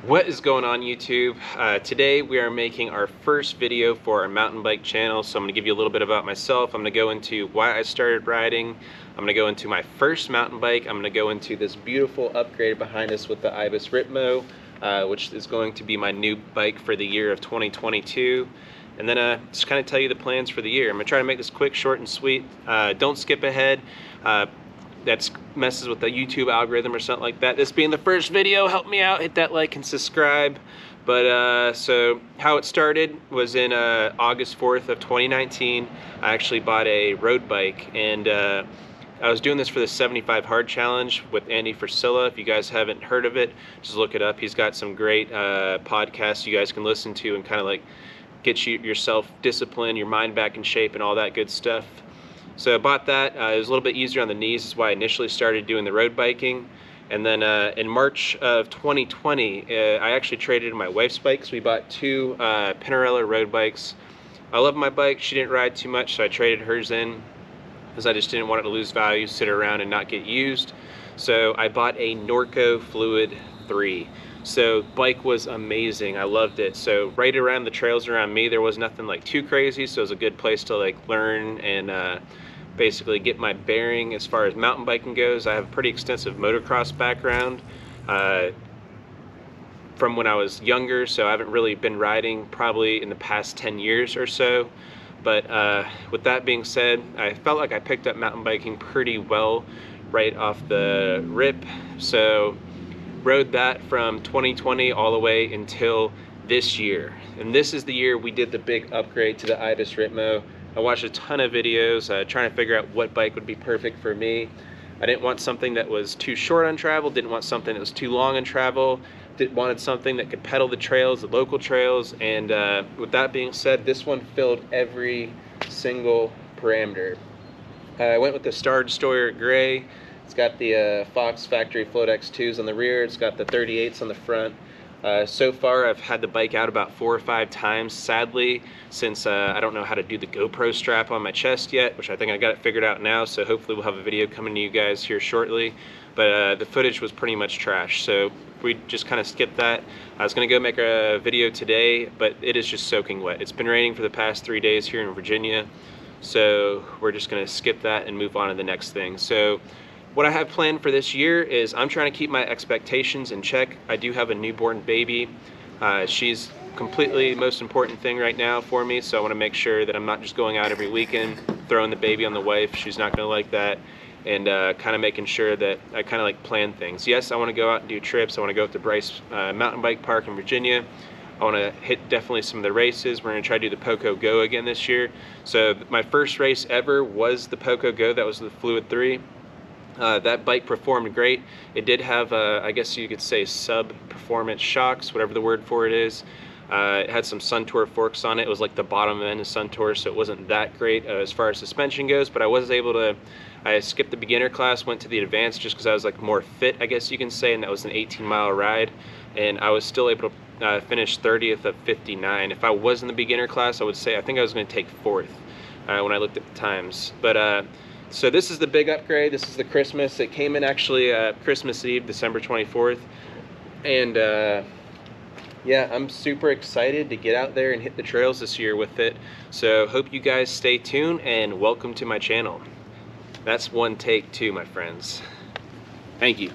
What is going on YouTube? Today we are making our first video for our mountain bike channel. So I'm going to give you a little bit about myself. I'm going to go into why I started riding. I'm going to go into my first mountain bike. I'm going to go into this beautiful upgrade behind us with the IBIS RIPMO, which is going to be my new bike for the year of 2022. And then just kind of tell you the plans for the year. I'm going to try to make this quick, short, and sweet. Don't skip ahead. That messes with the YouTube algorithm or something like that. This being the first video, help me out, hit that like and subscribe. But so how it started was in August 4th of 2019. I actually bought a road bike, and I was doing this for the 75 Hard Challenge with Andy Frisilla. If you guys haven't heard of it, just look it up. He's got some great podcasts you guys can listen to and kind of like get yourself disciplined, your mind back in shape, and all that good stuff. So I bought that. It was a little bit easier on the knees. That's why I initially started doing the road biking. And then in March of 2020, I actually traded in my wife's bike. So we bought two Pinarello road bikes. I love my bike. She didn't ride too much, so I traded hers in because I just didn't want it to lose value, sit around and not get used. So I bought a Norco Fluid 3. So bike was amazing. I loved it. So right around the trails around me, there was nothing like too crazy. So it was a good place to like learn and basically get my bearing as far as mountain biking goes. I have a pretty extensive motocross background from when I was younger, so I haven't really been riding probably in the past 10 years or so. But with that being said, I felt like I picked up mountain biking pretty well right off the rip. So rode that from 2020 all the way until this year. And this is the year we did the big upgrade to the IBIS RIPMO. I watched a ton of videos trying to figure out what bike would be perfect for me. I didn't want something that was too short on travel, didn't want something that was too long on travel, wanted something that could pedal the trails, the local trails, and with that being said, this one filled every single parameter. I went with the Star Destroyer Gray. It's got the Fox Factory Float X2s on the rear, it's got the 38s on the front. So far I've had the bike out about 4 or 5 times, sadly, since I don't know how to do the GoPro strap on my chest yet, which I think I got it figured out now, so hopefully we'll have a video coming to you guys here shortly. But the footage was pretty much trash, so we just kind of skipped that. I was going to go make a video today, but it is just soaking wet. It's been raining for the past 3 days here in Virginia, so we're just going to skip that and move on to the next thing. So what I have planned for this year is I'm trying to keep my expectations in check. I do have a newborn baby. She's completely the most important thing right now for me, so I want to make sure that I'm not just going out every weekend, throwing the baby on the wife. She's not going to like that. And kind of making sure that I kind of like plan things. Yes, I want to go out and do trips. I want to go up to Bryce Mountain Bike Park in Virginia. I want to hit definitely some of the races. We're going to try to do the Poco Go again this year. So my first race ever was the Poco Go. That was the Fluid 3. That bike performed great. It did have, I guess you could say, sub-performance shocks, whatever the word for it is. It had some Suntour forks on it. It was like the bottom end of Suntour, so it wasn't that great as far as suspension goes, but I was able to, I skipped the beginner class, went to the advanced just because I was like more fit, I guess you can say, and that was an 18-mile ride, and I was still able to finish 30th of 59. If I was in the beginner class, I would say I think I was going to take 4th when I looked at the times. But so this is the big upgrade. This is the Christmas. It came in actually Christmas Eve, December 24th. And yeah, I'm super excited to get out there and hit the trails this year with it. So hope you guys stay tuned and welcome to my channel. That's one take too, my friends. Thank you.